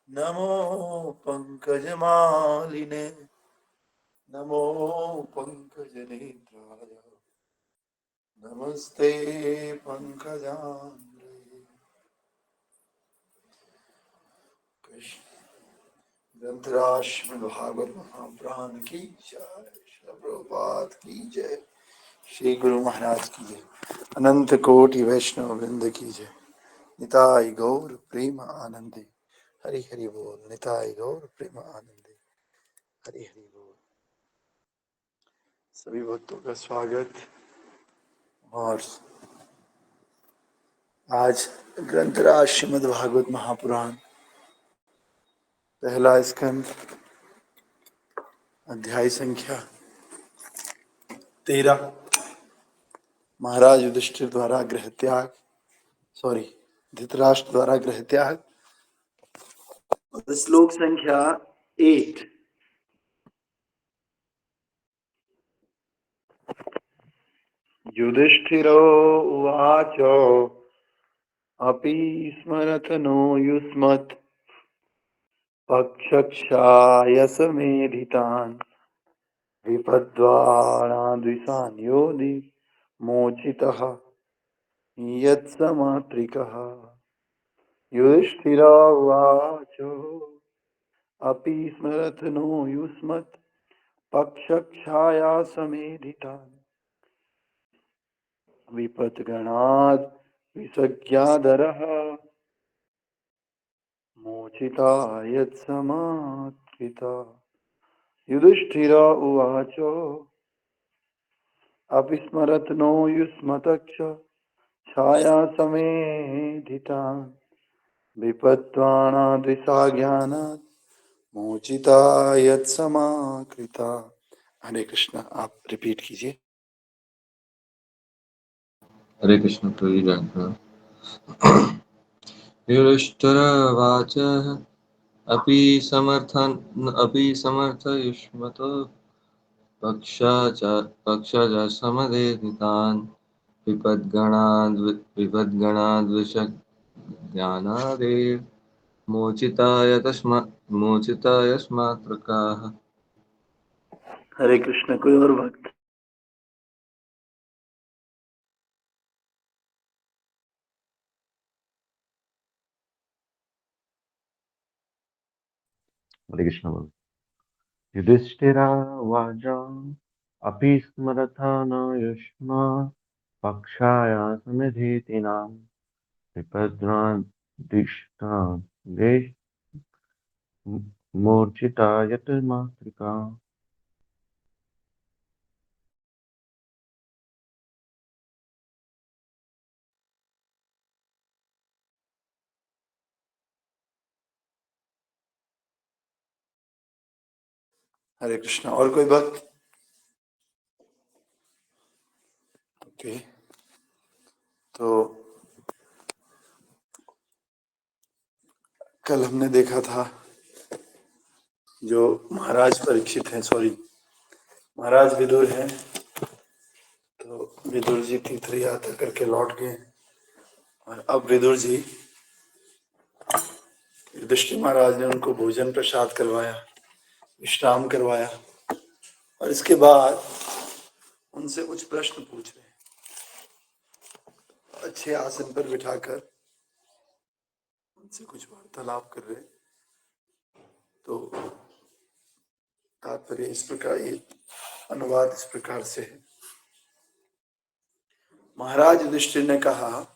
नमो पंकजमालिने नमो पंकजनेत्राय नमस्ते पंकजांग्रे। कृष्ण ग्रंथराज श्रीमद् भागवत महापुराण की जय। श्रील प्रभुपाद की जय। श्री गुरु महाराज की जय। अनंत कोटि वैष्णव वृंद की जय। निताई गौर प्रेम आनंदे। हरि हरि बोल। निताई गौर प्रेम आनंदे। हरि हरि बोल। सभी भक्तों का स्वागत। और आज ग्रंथराज श्रीमद् भागवत महापुराण पहला स्कंद अध्याय संख्या 13 महाराज युधिष्ठिर द्वारा गृह त्याग धृतराष्ट्र द्वारा गृह त्याग और श्लोक संख्या 8। युधिष्ठिरो उवाच अपि स्मरथ नो युष्मत् पक्षक्षाय समेधितान् विपद्वाणाद्विषान् योधि मोचितः यत्समात्रिकः। युधिष्ठिर उवाच अपि स्मरथ नो युष्मत् पक्षक्षाया समेधितान् विपद्गणाद् विसज्ञादरः मोचिता यत्समात्रिता। युधिष्ठिर उवाच अपि स्मरथ नो युष्मतक्ष छाया समेधितान् विपद्वाणाद्विषा ज्ञानात् मोचिता यत्समाकृता। हरे कृष्ण। आप रिपीट कीजिए। हरे कृष्ण प्रभु जय। युधिष्ठिरवाच अपि समर्थ युष्मतो पक्षाच समदेतान् विपद्गणाद्विषज्ञानादेव मोचिता यस्मात्रकाः। हरे कृष्ण। कोई और भक्त? हरे कृष्ण। युधिष्ठिरावाच अपि स्मरथा न युष्मा पक्षाया समिधीतिनां विपद्नादिष्टां देश मूर्छिता यत मातृका। हरे कृष्ण। और कोई भक्त? ओके। तो कल हमने देखा था जो महाराज परीक्षित हैं, महाराज विदुर हैं, तो विदुर जी तीर्थ यात्रा करके लौट गए और अब विदुर जी युधिष्ठिर महाराज ने उनको भोजन प्रसाद करवाया, विश्राम करवाया और इसके बाद उनसे कुछ प्रश्न पूछ रहे हैं। अच्छे आसन पर बिठाकर उनसे कुछ वार्तालाप कर रहे। तो तात्पर्य इस प्रकार, ये अनुवाद इस प्रकार से है। महाराज युधिष्ठिर ने कहा,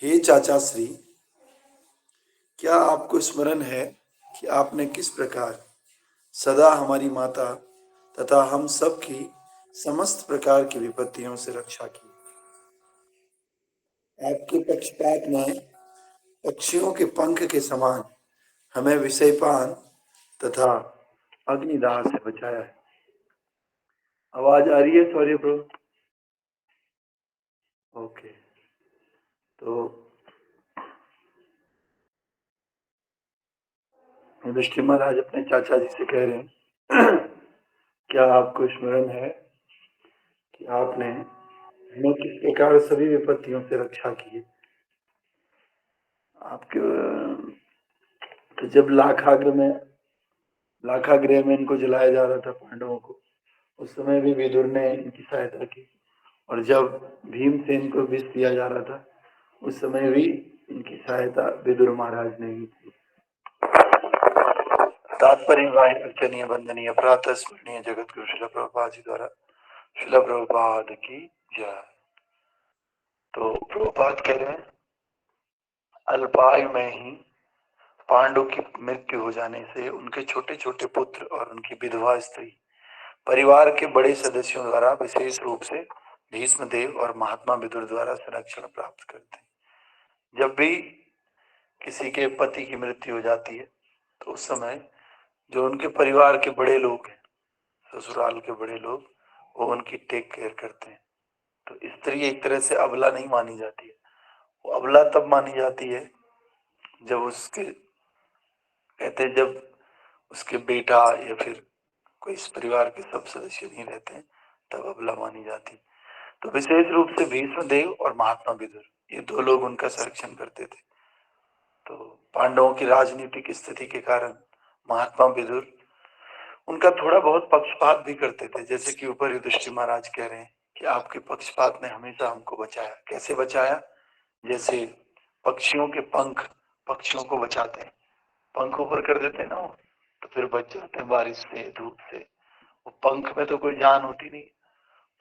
हे चाचा श्री, क्या आपको स्मरण है कि आपने किस प्रकार सदा हमारी माता तथा हम सब की समस्त प्रकार की विपत्तियों से रक्षा की। आपके पक्षपात में पक्षियों के पंख के समान हमें विषयपान तथा अग्निदाह से बचाया है। आवाज आ रही है? Sorry bro. ओके। तो युधिष्ठिर महाराज अपने चाचा जी से कह रहे हैं क्या आपको स्मरण है कि आपने हमें किस प्रकार सभी विपत्तियों से रक्षा की है। आपके और जब लाखागृह में इनको जलाया जा रहा था पांडवों को, उस समय भी विदुर ने इनकी सहायता की। और जब भीमसेन को विष दिया जा रहा था, उस समय भी इनकी सहायता विदुर महाराज ने की थी। तात्पर्य अर्चनीय वंदनीय प्रातः स्मरणीय जगत गुरु शिला प्रभुपाद जी द्वारा शिला प्रभुपाद की जय। तो प्रभुपाद कह रहे हैं, अल्पायु में ही पांडु की मृत्यु हो जाने से उनके छोटे छोटे पुत्र और उनकी विधवा स्त्री परिवार के बड़े सदस्यों द्वारा विशेष रूप से भीष्मदेव और महात्मा विदुर द्वारा संरक्षण प्राप्त करते हैं। जब भी किसी के पति की मृत्यु हो जाती है तो उस समय जो उनके परिवार के बड़े लोग हैं, ससुराल के बड़े लोग, वो उनकी टेक केयर करते हैं। तो स्त्री एक तरह से अबला नहीं मानी जाती है। वो अबला तब मानी जाती है जब उसके कहते हैं जब उसके बेटा या फिर कोई इस परिवार के सब सदस्य नहीं रहते हैं, तब अबला मानी जाती। तो विशेष रूप से भीष्मदेव और महात्मा विदुर, ये दो लोग उनका संरक्षण करते थे। तो पांडवों की राजनीतिक स्थिति के कारण महात्मा विदुर उनका थोड़ा बहुत पक्षपात भी करते थे। जैसे कि ऊपर युधिष्ठिर महाराज कह रहे हैं कि आपके पक्षपात ने हमेशा हमको बचाया। कैसे बचाया? जैसे पक्षियों के पंख पक्षियों को बचाते हैं, पंख ऊपर कर देते हैं ना वो, तो फिर बच जाते हैं बारिश से, धूप से। वो पंख में तो कोई जान होती नहीं।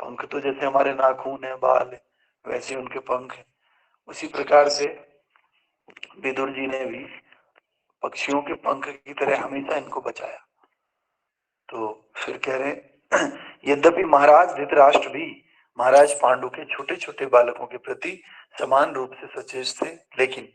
पंख तो जैसे हमारे नाखून है, बाल है, वैसे उनके पंख है। उसी प्रकार से विदुर जी ने भी पक्षियों के पंख की तरह हमेशा इनको बचाया। तो फिर कह रहे यद्यपि महाराज धृतराष्ट्र भी महाराज पांडु के छोटे छोटे बालकों के प्रति समान रूप से सचेत थे, लेकिन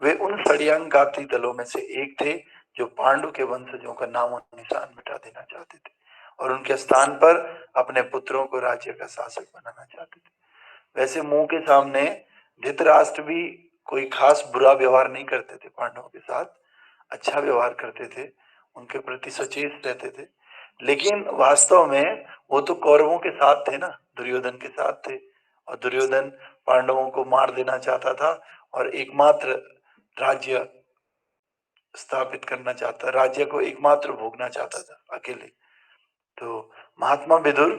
वे उन षड्यंत्री दलों में से एक थे जो पांडु के वंशजों का नाम और निशान मिटा देना चाहते थे और उनके स्थान पर अपने पुत्रों को राज्य का शासक बनाना चाहते थे। वैसे मुंह के सामने धृतराष्ट्र भी कोई खास बुरा व्यवहार नहीं करते थे, पांडवों के साथ अच्छा व्यवहार करते थे, उनके प्रति सचेत रहते थे। लेकिन वास्तव में वो तो कौरवों के साथ थे ना, दुर्योधन के साथ थे, और दुर्योधन पांडवों को मार देना चाहता था और एकमात्र राज्य स्थापित करना चाहता, राज्य को एकमात्र भोगना चाहता था अकेले। तो महात्मा विदुर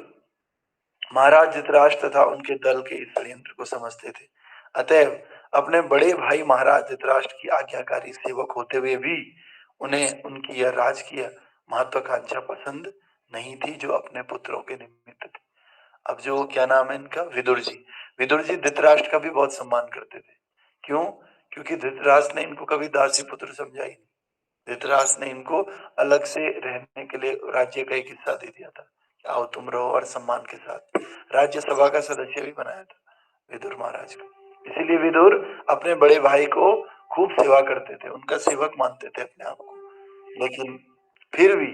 महाराज धृतराष्ट्र तथा उनके दल के इस षड्यंत्र को समझते थे। अतएव अपने बड़े भाई महाराज धृतराष्ट्र की आज्ञाकारी सेवक होते हुए भी उन्हें उनकी यह राजकीय महत्वाकांक्षा पसंद नहीं थी जो अपने पुत्रों के निमित्त थी। अब जो क्या नाम है इनका, विदुर जी धृतराष्ट्र का भी बहुत सम्मान करते थे। क्यों? क्योंकि धृतराष्ट्र ने इनको कभी दासी पुत्र समझा ही नहीं। धृतराष्ट्र ने इनको अलग से रहने के लिए राज्य का एक हिस्सा दे दिया था, आओ तुम रहो, और सम्मान के साथ राज्यसभा का सदस्य भी बनाया था विदुर महाराज को। इसीलिए विदुर अपने बड़े भाई को खूब सेवा करते थे, उनका सेवक मानते थे अपने आप को। लेकिन फिर भी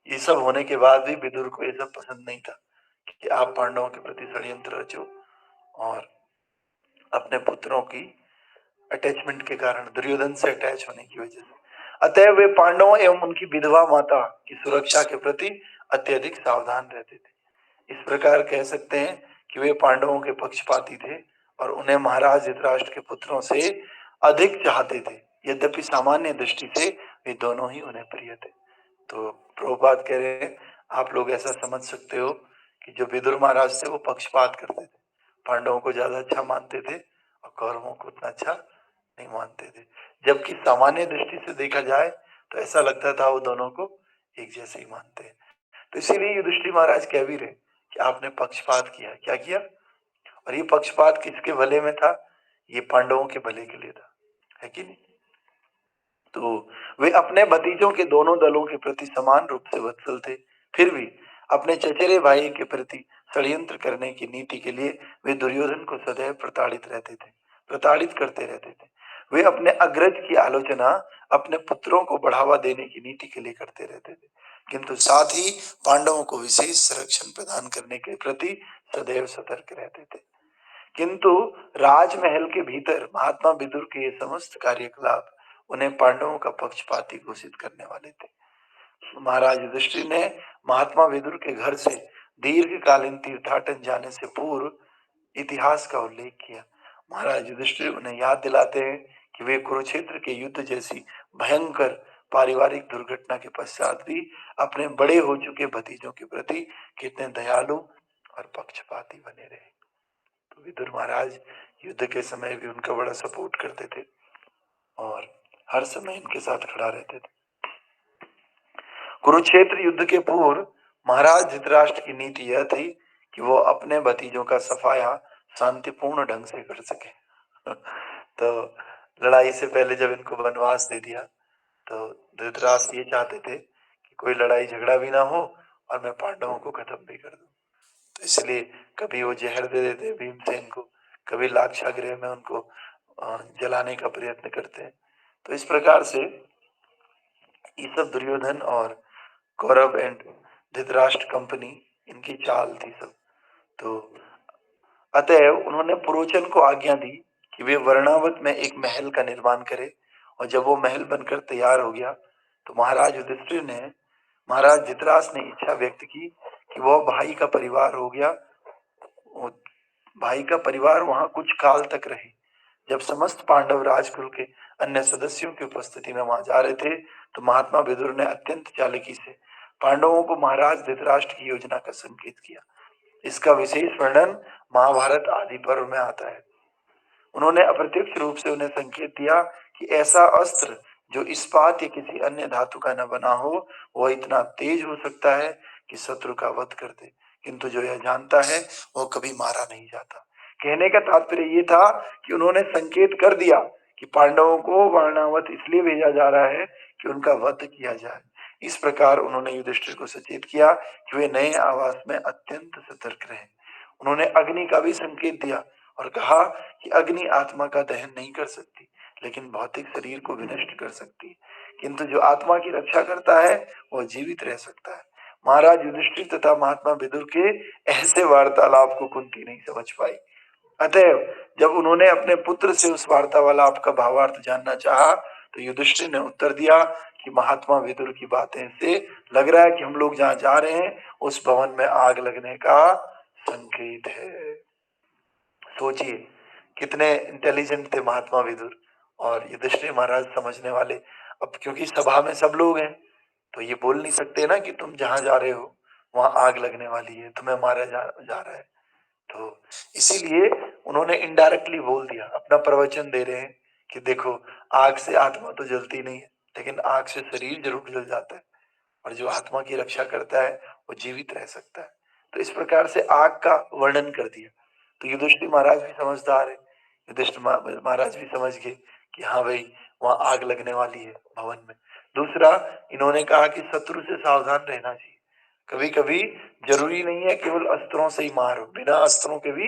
ये सब होने के बाद भी विदुर को ये सब पसंद नहीं था कि आप पांडवों के प्रति षड्यंत्र रचो, और अपने पुत्रों की अटैचमेंट के कारण, दुर्योधन से अटैच होने की वजह से। अतः वे पांडवों एवं उनकी विधवा माता की सुरक्षा के प्रति अत्यधिक सावधान रहते थे। इस प्रकार कह सकते हैं कि वे पांडवों के पक्षपाती थे और उन्हें महाराज धृतराष्ट्र के पुत्रों से अधिक चाहते थे। यद्यपि सामान्य दृष्टि से वे दोनों ही उन्हें प्रिय थे। तो प्रभुपाद कह रहे हैं, आप लोग ऐसा समझ सकते हो कि जो विदुर महाराज थे वो पक्षपात करते थे, पांडवों को ज्यादा अच्छा मानते थे और कौरवों को उतना अच्छा नहीं मानते थे। जबकि सामान्य दृष्टि से देखा जाए तो ऐसा लगता था वो दोनों को एक जैसे ही मानते हैं। तो इसीलिए युधिष्ठिर महाराज कह भी रहे कि आपने पक्षपात किया। क्या किया? और ये पक्षपात किसके भले में था? ये पांडवों के भले के लिए था, है कि नहीं? तो वे अपने भतीजों के दोनों दलों के प्रति समान रूप से वत्सल थे। फिर भी अपने चचेरे भाई के प्रति षड्यंत्र करने की नीति के लिए वे दुर्योधन को सदैव प्रताड़ित करते रहते थे। वे अपने अग्रज की आलोचना अपने पुत्रों को बढ़ावा देने की नीति के लिए करते रहते थे, किंतु साथ ही पांडवों को विशेष संरक्षण प्रदान करने के प्रति सदैव सतर्क रहते थे। किंतु राजमहल के भीतर महात्मा विदुर के ये समस्त कार्यकलाप उन्हें पांडवों का पक्षपाती घोषित करने वाले थे। महाराज युधिष्ठिर ने महात्मा विदुर के घर से दीर्घकालीन तीर्थाटन जाने से पूर्व इतिहास का उल्लेख किया। महाराज युधिष्ठिर उन्हें याद दिलाते हैं कि वे कुरुक्षेत्र के युद्ध जैसी भयंकर पारिवारिक दुर्घटना के पश्चात भी अपने बड़े हो चुके भतीजों के प्रति कितने दयालु और पक्षपाती बने रहे। तो विदुर महाराज युद्ध के समय भी उनका बड़ा सपोर्ट करते थे और हर समय इनके साथ खड़ा रहते थे। कुरुक्षेत्र युद्ध के पूर्व महाराज धृतराष्ट्र की नीति यह थी कि वो अपने भतीजों का सफाया शांतिपूर्ण ढंग से कर सके। तो लड़ाई से पहले जब इनको वनवास दे दिया तो धृतराष्ट्र ये चाहते थे कि कोई लड़ाई झगड़ा भी ना हो और मैं पांडवों को खत्म भी कर दूं। तो इसलिए कभी वो जहर दे देते भीमसेन को, कभी लाक्षागृह में उनको जलाने का प्रयत्न करते हैं। तो इस प्रकार से ये सब दुर्योधन और कौरव एंड धृतराष्ट्र कंपनी इनकी चाल थी सब। तो अतएव उन्होंने पुरोचन को आज्ञा दी कि वे वर्णावत में एक महल का निर्माण करें और जब वो महल बनकर तैयार हो गया तो महाराज युधिष्ठिर ने महाराज धृतराष्ट्र ने इच्छा व्यक्त की कि वह भाई का परिवार हो गया, भाई का परिवार वहां कुछ काल तक रहे। जब समस्त पांडव राजकुल के अन्य सदस्यों की उपस्थिति में वहां जा रहे थे तो महात्मा विदुर ने अत्यंत चालाकी से पांडवों को महाराज धृतराष्ट्र की योजना का संकेत किया। इसका विशेष वर्णन महाभारत आदि पर्व में आता है। उन्होंने अप्रत्यक्ष रूप से उन्हें संकेत दिया कि ऐसा अस्त्र जो इस्पात या किसी अन्य धातु का न बना हो वह इतना तेज हो सकता है कि शत्रु का वध कर दे, किंतु जो यह जानता है वह कभी मारा नहीं जाता। कहने का तात्पर्य ये था कि उन्होंने संकेत कर दिया कि पांडवों को वर्णावत इसलिए भेजा जा रहा है कि उनका वध किया जाए। इस प्रकार उन्होंने युधिष्ठिर को सचेत किया कि वे नए आवास में अत्यंत सतर्क रहें। उन्होंने अग्नि का भी संकेत दिया और कहा कि अग्नि आत्मा का दहन नहीं कर सकती लेकिन भौतिक शरीर को विनष्ट कर सकती है, किंतु जो आत्मा की रक्षा करता है वह जीवित रह सकता है। महाराज युधिष्ठिर तथा महात्मा विदुर के ऐसे वार्तालाप को कुंती नहीं समझ पाई। अतएव जब उन्होंने अपने पुत्र से उस वार्तालाप का भावार्थ जानना चाहा तो युधिष्ठिर ने उत्तर दिया कि महात्मा विदुर की बातें से लग रहा है कि हम लोग जहाँ जा रहे हैं उस भवन में आग लगने का संकेत है। सोचिए कितने इंटेलिजेंट थे महात्मा विदुर और युधिष्ठिर महाराज समझने वाले। अब क्योंकि सभा में सब लोग हैं तो ये बोल नहीं सकते ना कि तुम जहां जा रहे हो वहां आग लगने वाली है, तुम्हें मारा जा रहा है। तो इसीलिए उन्होंने इनडायरेक्टली बोल दिया, अपना प्रवचन दे रहे हैं कि देखो आग से आत्मा तो जलती नहीं है लेकिन आग से शरीर जरूर जल जाता है और जो आत्मा की रक्षा करता है वो जीवित रह सकता है। तो इस प्रकार से आग का वर्णन कर दिया। तो युधिष्ठिर महाराज भी समझदार है, युधिष्ठिर महाराज भी समझ गए कि हाँ भाई वहां आग लगने वाली है भवन में। दूसरा इन्होंने कहा कि शत्रु से सावधान रहना चाहिए, कभी कभी जरूरी नहीं है केवल अस्त्रों से ही मारो, बिना अस्त्रों के भी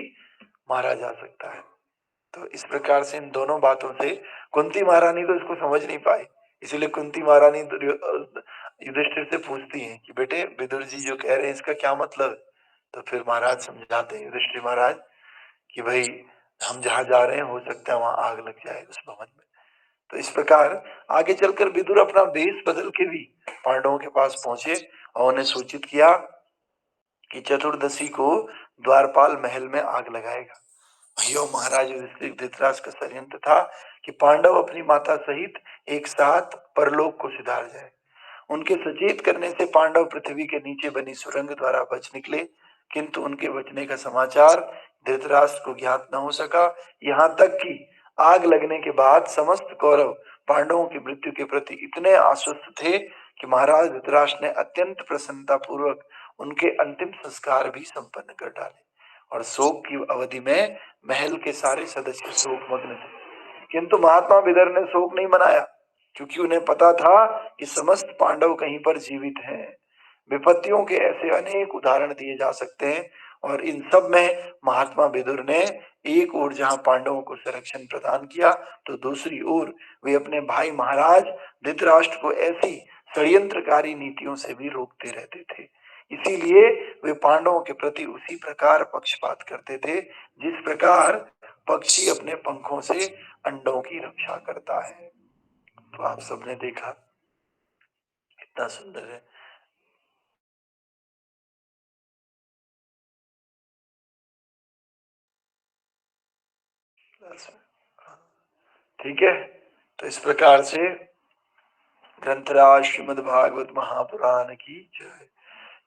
मारा जा सकता है। तो इस प्रकार से इन दोनों बातों से कुंती महारानी तो इसको समझ नहीं पाई, इसलिए कुंती महारानी युधिष्ठिर से पूछती हैं कि बेटे विदुर जी जो कह रहे हैं इसका क्या मतलब है। तो फिर महाराज समझाते हैं युधिष्ठिर महाराज कि भाई हम जहाँ जा रहे हैं हो सकता है वहां आग लग जाए उस भवन में। तो इस प्रकार आगे चलकर विदुर अपना वेश बदल के भी पांडवों के पास पहुंचे और उन्हें सूचित किया कि चतुर्दशी को द्वारपाल महल में आग लगाएगा। यो महाराज युधिष्ठिर धृतराष्ट्र का षड्यंत्र था कि पांडव अपनी माता सहित एक साथ परलोक को सिधार जाए। उनके सचेत करने से पांडव पृथ्वी के नीचे बनी सुरंग द्वारा बच निकले, किंतु उनके बचने का समाचार धृतराष्ट्र को ज्ञात न हो सका। यहाँ तक कि आग लगने के बाद समस्त कौरव पांडवों की मृत्यु के प्रति इतने आश्वस्त थे कि महाराज धृतराष्ट्र ने अत्यंत प्रसन्नता पूर्वक उनके अंतिम संस्कार भी संपन्न कर डाले और शोक की अवधि में महल के सारे सदस्य शोकमग्न थे। किंतु महात्मा विदुर ने शोक नहीं मनाया क्योंकि उन्हें पता था कि समस्त पांडव कहीं पर जीवित हैं। विपत्तियों के ऐसे अनेक उदाहरण दिए जा सकते हैं और इन सब में महात्मा विदुर ने एक ओर जहां पांडवों को संरक्षण प्रदान किया तो दूसरी ओर वे अपने भाई महाराज धृतराष्ट्र को ऐसी षड्यंत्रकारी नीतियों से भी रोकते रहते थे। इसीलिए वे पांडवों के प्रति उसी प्रकार पक्षपात करते थे जिस प्रकार पक्षी अपने पंखों से अंडों की रक्षा करता है। तो आप सबने देखा कितना सुंदर है। ठीक है, तो इस प्रकार से ग्रंथराज श्रीमद् भागवत महापुराण की जय।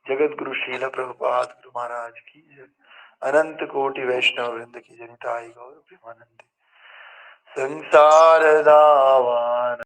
जगत गुरु शील प्रभुपाद गुरु महाराज की जय। अनंत कोटि वैष्णव वृंद की जनिताई गौर प्रेमानंद। संसार दावान